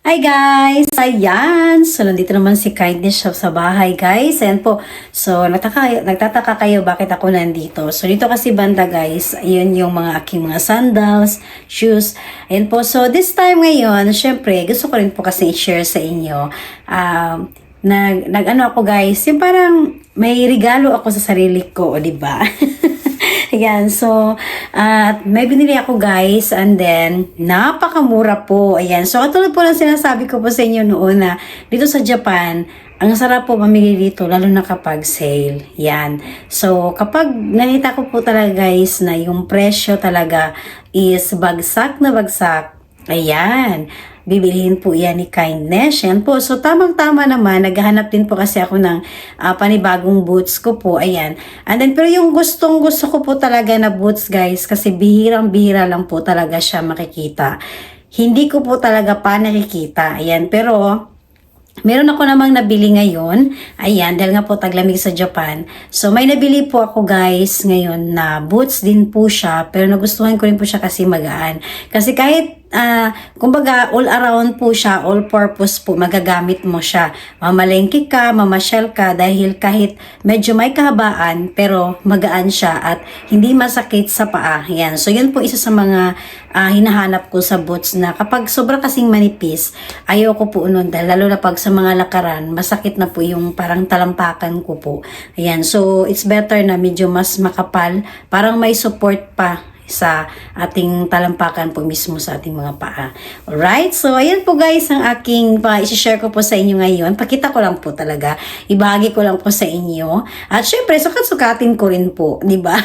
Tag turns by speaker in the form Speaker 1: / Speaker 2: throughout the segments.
Speaker 1: Hi guys! Ayan! So, nandito naman si Kindness Shop sa bahay guys. Ayan po. So, nagtataka kayo bakit ako nandito. So, dito kasi banda guys, ayun yung mga aking mga sandals, shoes. Ayan po. So, this time ngayon, syempre, gusto ko rin po kasi i-share sa inyo. Nag-ano ako guys, yung parang may regalo ako sa sarili ko, di ba? Ayan, so, may binili ako guys, and then, napakamura po. Ayan, so, katulad po lang sinasabi ko po sa inyo noon na dito sa Japan, ang sarap po mamili dito, lalo na kapag sale. Yan. So, kapag nakita ko po talaga guys na yung presyo talaga is bagsak na bagsak, ayan, bibilihin po yan ni Kindness. Yan po. So, tamang-tama naman. Naghahanap din po kasi ako ng panibagong boots ko po. Ayan. And then, pero yung gusto ko po talaga na boots, guys, kasi bihirang-bihira lang po talaga siya makikita. Hindi ko po talaga pa nakikita. Ayan. Pero, meron ako namang nabili ngayon. Ayan, dahil nga po taglamig sa Japan. So, may nabili po ako guys ngayon na boots din po siya. Pero nagustuhan ko rin po siya kasi magaan. Kasi kahit kumbaga all around po siya, all purpose po, magagamit mo siya. Mamalengke ka, mamasyal ka dahil kahit medyo may kahabaan pero magaan siya at hindi masakit sa paa. Yan. So yun po isa sa mga hinahanap ko sa boots na kapag sobra kasing manipis, ayoko po nun dahil lalo na pag sa mga lakaran, masakit na po yung parang talampakan ko po. Ayan. So it's better na medyo mas makapal, parang may support pa sa ating talampakan po mismo sa ating mga paa. Alright? So, ayan po guys ang aking i-share ko po sa inyo ngayon. Pakita ko lang po talaga. Ibahagi ko lang po sa inyo. At syempre, sukat-sukatin ko rin po. Diba?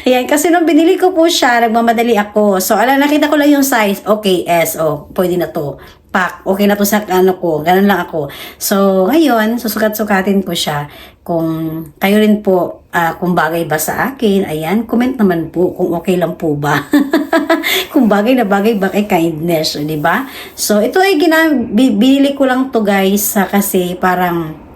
Speaker 1: Ayan, kasi nung binili ko po siya, nagmamadali ako. So, nakita ko lang yung size. Okay, S. O, pwede na to. Pack. Okay na to sa ano ko. Ganun lang ako. So, ngayon, susukat-sukatin ko siya. Kung kayo rin po, kung bagay ba sa akin, ayan, comment naman po kung okay lang po ba. Kung bagay na bagay ba kay Kindness, di ba? So, ito ay binili ko lang to guys, kasi parang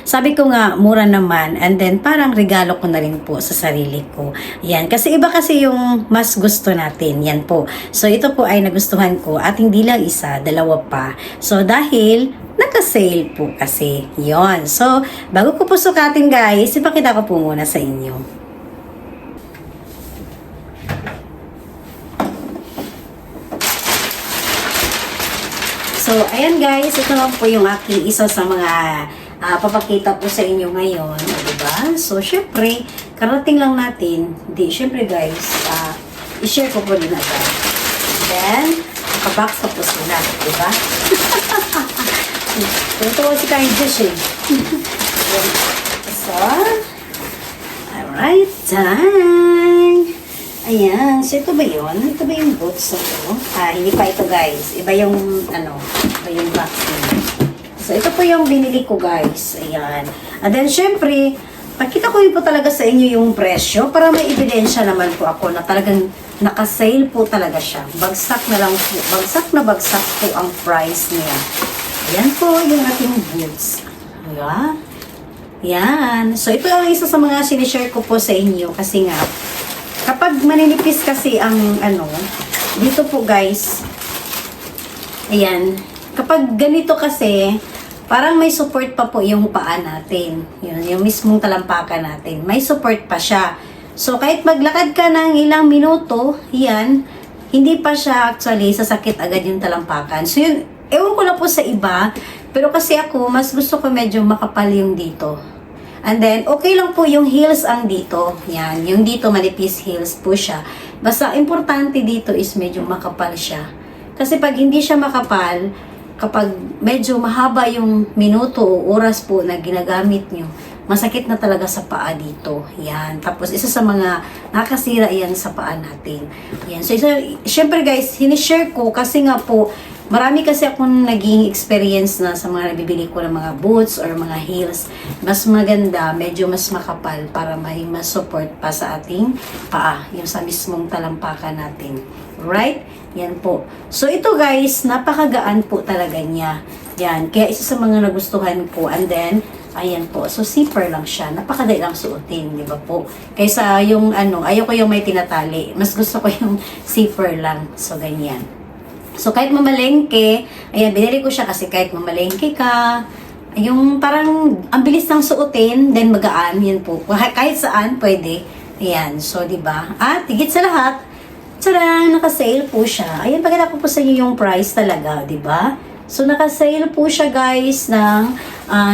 Speaker 1: sabi ko nga, mura naman. And then, parang regalo ko na rin po sa sarili ko. Yan. Kasi iba kasi yung mas gusto natin. Yan po. So, ito po ay nagustuhan ko. At hindi lang isa, dalawa pa. So, dahil naka-sale po kasi. Yon. So, bago ko po sukatin guys, ipakita ko po muna sa inyo. So, ayan guys, ito lang po yung aking isa sa mga papakita po sa inyo ngayon, diba? So, syempre, karating lang natin, syempre guys, i-share ko po din agad. Then, nakabox na po sila, diba? Ito po si Kindness eh. So, alright, done! Ayan, so ito ba yun? Ito ba yung boots na ito? Hindi pa ito guys. Iba yung, iba yung box nila. So, ito po yung binili ko guys. Ayan. And then, syempre, pakita ko yun po talaga sa inyo yung presyo para may ebidensya naman po ako na talagang naka-sale po talaga siya. Bagsak na lang po. Bagsak po ang price niya. Ayan po yung ating boots. Ayan. Ayan. So, ito ang isa sa mga sinishare ko po sa inyo kasi nga, kapag maninipis kasi ang dito po guys, ayan, kapag ganito kasi, parang may support pa po yung paa natin. Yun, yung mismong talampakan natin. May support pa siya. So, kahit maglakad ka ng ilang minuto, yan, hindi pa siya actually sasakit agad yung talampakan. So, yun, ewan ko lang po sa iba, pero kasi ako, mas gusto ko medyo makapal yung dito. And then, okay lang po yung heels ang dito. Yan, yung dito manipis heels po siya. Basta importante dito is medyo makapal siya. Kasi pag hindi siya makapal, kapag medyo mahaba yung minuto o oras po na ginagamit nyo, masakit na talaga sa paa dito. Yan. Tapos, isa sa mga nakasira yan sa paa natin. Yan. So, syempre guys, hinishare ko kasi nga po, marami kasi akong naging experience na sa mga nabibili ko ng mga boots or mga heels. Mas maganda, medyo mas makapal para may mas support pa sa ating paa. Yung sa mismong talampakan natin. Right? Yan po. So, ito guys, napakagaan po talaga niya. Yan. Kaya isa sa mga nagustuhan ko. And then, ayan po. So, zipper lang siya. Napakadali lang suotin, di ba po? Kaysa yung ayoko yung may tinatali. Mas gusto ko yung zipper lang. So, ganyan. So, kahit mamalengke, ayan, binili ko siya kasi kahit mamalengke ka, yung parang ang bilis ng suotin, then magaan, yan po. Kahit saan, pwede. Ayan, so, di ba? At, higit sa lahat, tadang, naka-sale po siya. Ayan, pagkita ko po sa inyo yung price talaga, di ba? So, naka-sale po siya, guys, ng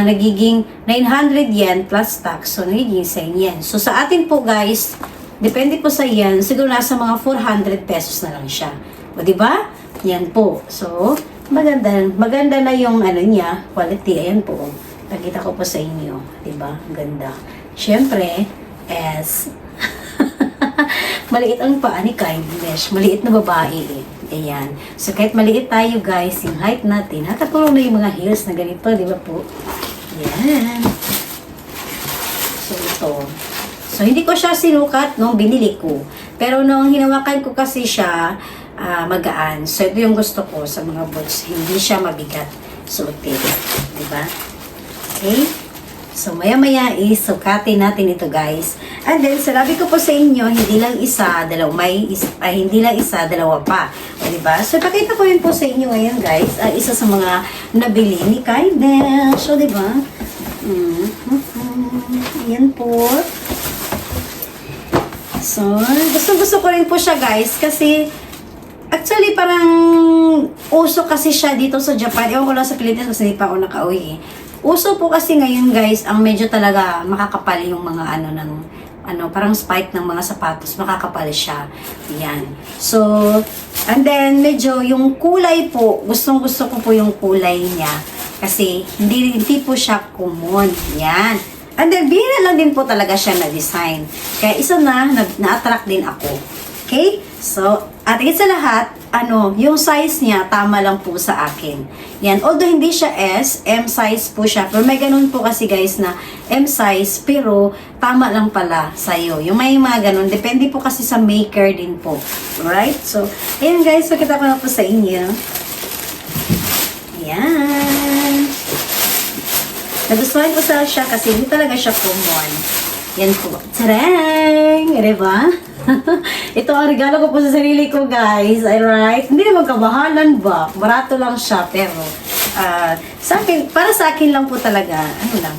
Speaker 1: nagiging 900 yen plus tax. So, nagiging 100 yen. So, sa atin po, guys, depende po sa yen, siguro nasa mga 400 pesos na lang siya. O, di ba? Yan po. So, maganda na yung ano niya, quality. Ayan po. Nakita ko po sa inyo. Diba? Ganda. Siyempre, maliit ang paa ni Kindness. Maliit na babae eh. Ayan. So, kahit maliit tayo guys, yung height natin, nakatulong na yung mga heels na ganito. Diba po? Ayan. So, ito. So, hindi ko siya sinukat nung binili ko. Pero nung hinawakan ko kasi siya, magaan. So, ito yung gusto ko sa mga boots. Hindi siya mabigat suotin. Diba? Okay? So, maya-maya isukatin natin ito, guys. And then, sabi ko po sa inyo, hindi lang isa, dalawa pa. O, diba? So, pakita ko rin po sa inyo ngayon, guys. Isa sa mga nabili ni Kindness. So, diba? Ayan po. So, gusto ko rin po siya, guys, kasi actually, parang uso kasi siya dito sa Japan. Ewan ko lang sa Pilipinas kasi hindi pa ako nakauwi eh. Uso po kasi ngayon guys, ang medyo talaga makakapal yung mga parang spike ng mga sapatos. Makakapal siya. Yan. So, and then medyo yung kulay po, gustong-gusto ko po yung kulay niya. Kasi hindi po siya common. Yan. And then, bihira lang din po talaga siya na design. Kaya isa na-attract din ako. Okay? So, at higit sa lahat, yung size niya, tama lang po sa akin. Yan. Although hindi siya S, M size po siya. Pero may ganun po kasi guys na M size, pero tama lang pala sa'yo. Yung may mga ganun. Depende po kasi sa maker din po. Alright? So, ayan guys, pakita ko na po sa inyo. Ayan. Nagustuhan ko siya kasi hindi talaga siya common. Yan po. Tarang! Diba? Ito ang regalo ko po sa sarili ko, guys. Alright? Hindi naman kabahalan ba? Barato lang siya, pero para sa akin lang po talaga,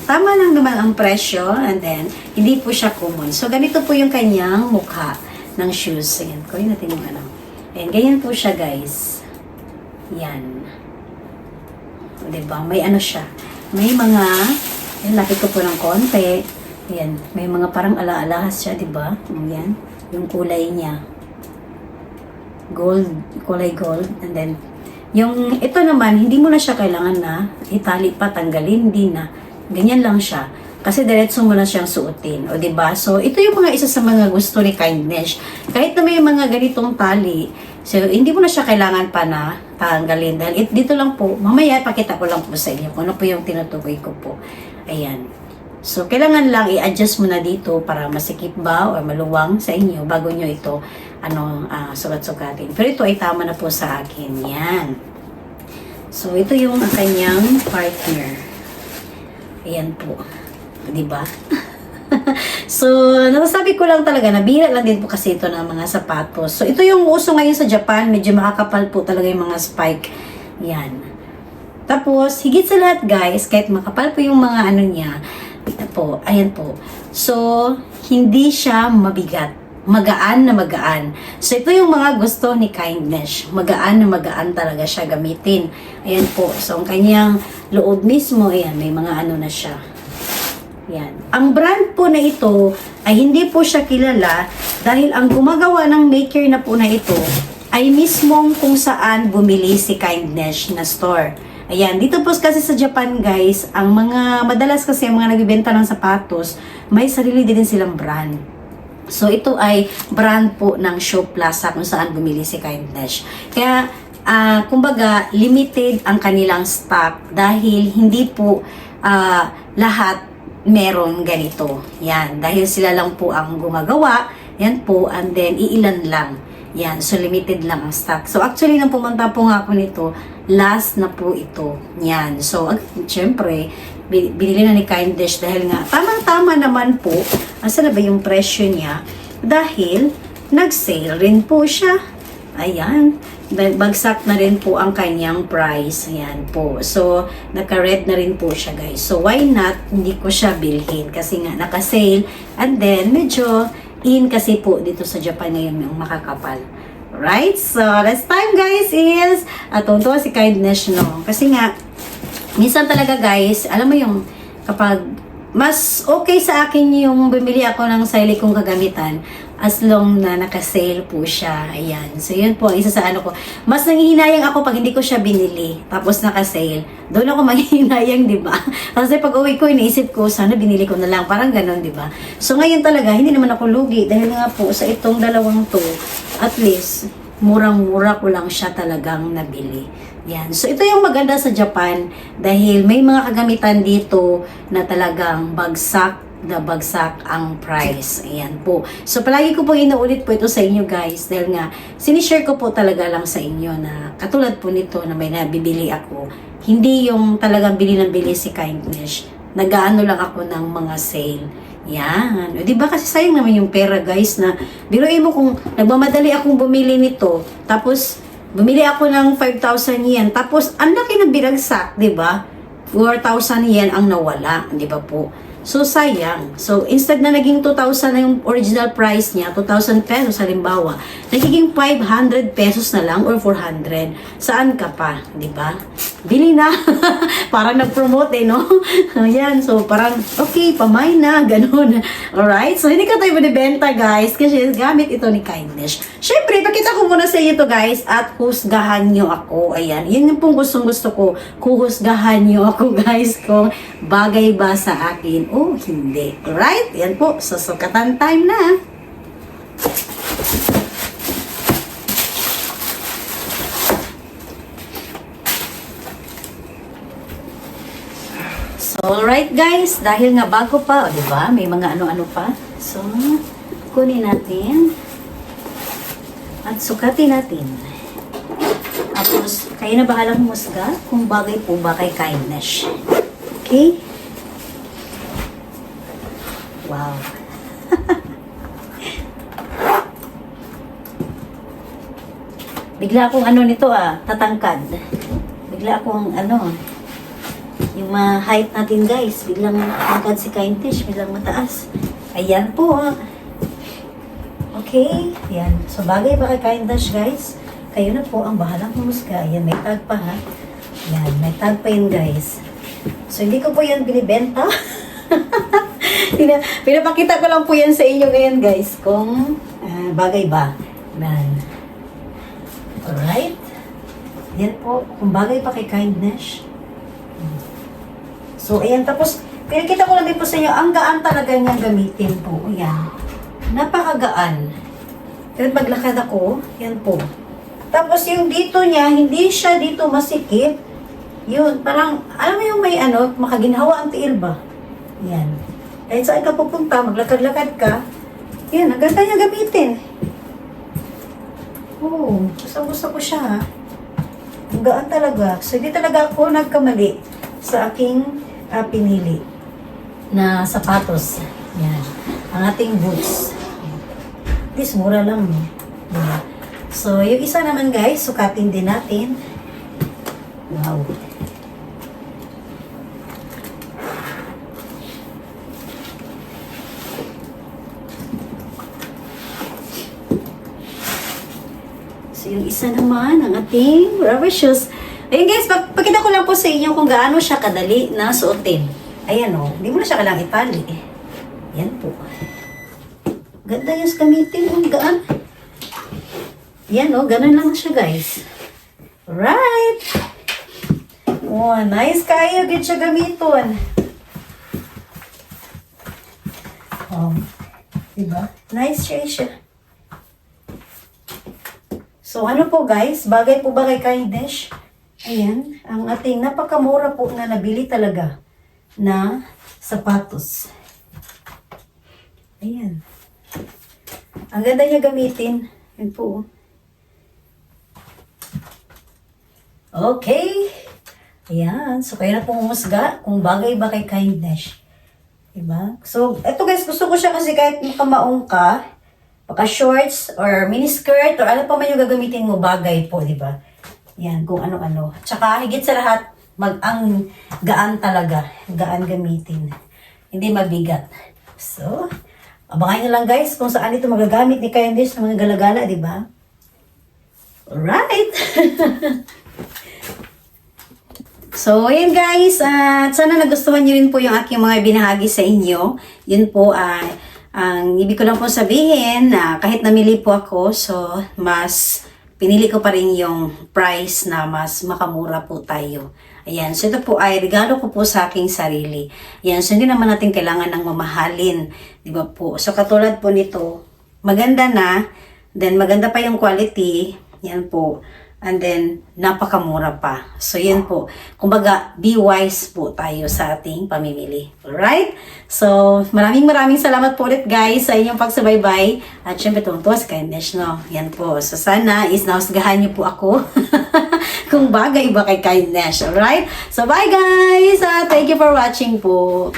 Speaker 1: tama lang naman ang presyo, and then, hindi po siya common. So, ganito po yung kanyang mukha ng shoes. Ayan, kunin natin yung Ayan, ganyan po siya, guys. Yan. Diba? May siya. May mga, lapit ko po ng konti. Ayan, may mga parang ala-alahas siya, diba? Ayan. Yung kulay niya. Gold, kulay gold. And then, ito naman, hindi mo na siya kailangan na itali pa, tanggalin, hindi na. Ganyan lang siya. Kasi diretso mo na siyang suotin. O, diba? So, ito yung mga isa sa mga gusto ni Kindness. Kahit na may mga ganitong tali, so, hindi mo na siya kailangan pa na tanggalin. Dahil dito lang po, mamaya pakita ko lang po sa inyo kung ano po yung tinutukoy ko po. Ayan. So, kailangan lang i-adjust mo na dito para masikip ba o maluwang sa inyo bago nyo ito sulat-sukatin. Pero ito ay tama na po sa akin. Yan. So, ito yung kanyang partner. Ayan po. Diba? So, nasasabi ko lang talaga, nabihira lang din po kasi ito ng mga sapatos. So, ito yung uso ngayon sa Japan. Medyo makakapal po talaga yung mga spike. Yan. Tapos, higit sa lahat guys, kahit makapal po yung mga niya, po, ayan po. So, hindi siya mabigat. Magaan na magaan. So, ito yung mga gusto ni Kindness. Magaan na magaan talaga siya gamitin. Ayan po. So, ang kanyang loob mismo, ayan, may mga na siya. Ayan. Ang brand po na ito ay hindi po siya kilala dahil ang gumagawa ng maker na po na ito ay mismong kung saan bumili si Kindness na store. Ayan, dito po kasi sa Japan guys, ang mga, madalas kasi ang mga nagbibenta ng sapatos, may sarili din silang brand. So, ito ay brand po ng Show Plaza kung saan bumili si Kindness. Kaya, kumbaga, limited ang kanilang stock dahil hindi po lahat meron ganito. Yan, dahil sila lang po ang gumagawa, yan po, and then iilan lang. Yan, so limited lang ang stock. So, actually, nang pumunta po nga ako nito, last na po ito. Yan. So, syempre, binili na ni Kindness dahil nga, tamang-tama naman po, asa na ba yung presyo niya? Dahil, nag-sale rin po siya. Ayan. bagsak na rin po ang kanyang price. Ayan po. So, naka-red na rin po siya guys. So, why not? Hindi ko siya bilhin kasi nga naka-sale. And then, medyo in kasi po dito sa Japan ngayon yung makakapal. Right? So, last time guys is, tuntua si Kindness, no? Kasi nga, minsan talaga guys, alam mo yung kapag mas okay sa akin yung bumili ako ng sarili kong kagamitan as long na naka-sale po siya. Ayan. So, yun po, isa sa ano ko. Mas nangihinayang ako pag hindi ko siya binili, tapos naka-sale. Doon ako manghihinayang, di ba? Kasi pag uwi ko, iniisip ko, sana binili ko na lang. Parang ganun, di ba? So, ngayon talaga, hindi naman ako lugi. Dahil nga po, sa itong dalawang to, at least, murang-mura ko lang siya talagang nabili. Yan. So, ito yung maganda sa Japan dahil may mga kagamitan dito na talagang bagsak na bagsak ang price. Ayan po. So, palagi ko po inuulit po ito sa inyo guys dahil nga, sinishare ko po talaga lang sa inyo na katulad po nito na may nabibili ako. Hindi yung talagang bili ng bili si Kindness. Nag-aano lang ako ng mga sale. Yan. O, diba kasi sayang naman yung pera guys na biruin mo kung nagmamadali akong bumili nito tapos bumili ako ng 5,000 yen. Tapos, ang laki ng binagsak, di ba? 4,000 yen ang nawala, di ba po? So, sayang. So, instead na naging 2,000 na yung original price niya, 2,000 pesos halimbawa, nagiging 500 pesos na lang or 400. Saan ka pa? Di ba? Bili na. Parang nag-promote no? Ayan. So, parang, okay, pamay na. Ganun. Alright? So, hindi ka tayo manibenta, guys. Kasi gamit ito ni Kindness. Siyempre, pakita ko muna sa inyo to guys, at husgahan nyo ako. Ayan. Yan yung pong gustong-gusto ko. Kuhusgahan nyo ako, guys, kung bagay ba sa akin o hindi. Alright? Yan po. Susukatan time na. So, alright guys. Dahil nga bago pa, o diba? May mga ano-ano pa. So, kunin natin. At sukatin natin. Tapos, kayo na bahalang humusga kung bagay po ba kay Kindness. Okay? Wow. Bigla akong ano nito tatangkad. Bigla akong yung height natin guys, biglang tangkad si Kindness, biglang mataas. Ayan po Okay, ayan. So bagay ba kay Kindness guys? Kayo na po ang bahalang humusga. Ayan, may tag pa ha. Ayan, may tag pa yun guys. So hindi ko po yan binibenta. Pinapakita ko lang po yan sa inyo ngayon guys kung bagay ba. Ayan. Alright. Yan po, kung bagay pa kay Kindness. So ayan, tapos pinakita ko lang din po sa inyo, ang gaan talaga niyang gamitin po. Ayan. Napakagaan. Pero paglakad ako, yan po. Tapos yung dito niya, hindi siya dito masikip. Yun, parang, alam mo yung may makaginhawa ang tiil ba? Yan. Kahit saan ka pupunta, maglakad-lakad ka, yan, ang ganda niya gamitin. Oo, gusto ko siya ha. Ang gaan talaga. So, hindi talaga ako nagkamali sa aking pinili na sapatos. Yan. Ang ating boots. At least, mura lang, no? Diba? So, yung isa naman, guys, sukatin din natin. Wow. So, yung isa naman, ang ating rubber shoes. Ayun, guys, pakita ko lang po sa inyo kung gaano siya kadali na suotin. Ayan, o. Hindi mo na siya kailangang itali. Yan po. Ganda yung gamitin. Ang gaan. Yan o. Ganun lang siya guys. Right. Oh, nice kayo. Good siya gamiton. Oh. Diba? Nice siya. So, ano po guys? Bagay po ba kay Kindness? Ayan. Ang ating napakamura po na nabili talaga na sapatos. Ayan. Ang ganda niya gamitin. Yan po. Okay. Ayan. So, kaya na pong humusga kung bagay ba kay Kindness. Diba? So, eto guys, gusto ko siya kasi kahit makamaong ka, Baka shorts or miniskirt or ano pa man yung gagamitin mo, bagay po, di ba? Yan, kung ano-ano. Tsaka higit sa lahat, ang gaan talaga. Gaan gamitin. Hindi mabigat. So, abangan nyo lang guys kung saan ito magagamit ni Candice sa mga galagala, di ba? Alright! So, yun guys, at sana nagustuhan nyo rin po yung aking mga binahagi sa inyo. Yun po, ang ibig ko lang po sabihin na kahit namili po ako, so mas pinili ko pa rin yung price na mas makamura po tayo. Ayan, so ito po ay regalo ko po sa aking sarili. Ayan, so hindi naman natin kailangan ng mamahalin, di ba po? So katulad po nito, maganda na, then maganda pa yung quality, yan po. And then, napakamura pa. So, yun po. Kumbaga, be wise po tayo sa ating pamimili. Alright? So, maraming salamat po ulit guys sa inyong pagsubaybay. At syempre, tungtuwa sa kindness, no? Yan po. So, sana is nausgahan niyo po ako kung bagay ba kay kindness. Alright? So, bye guys! Thank you for watching po.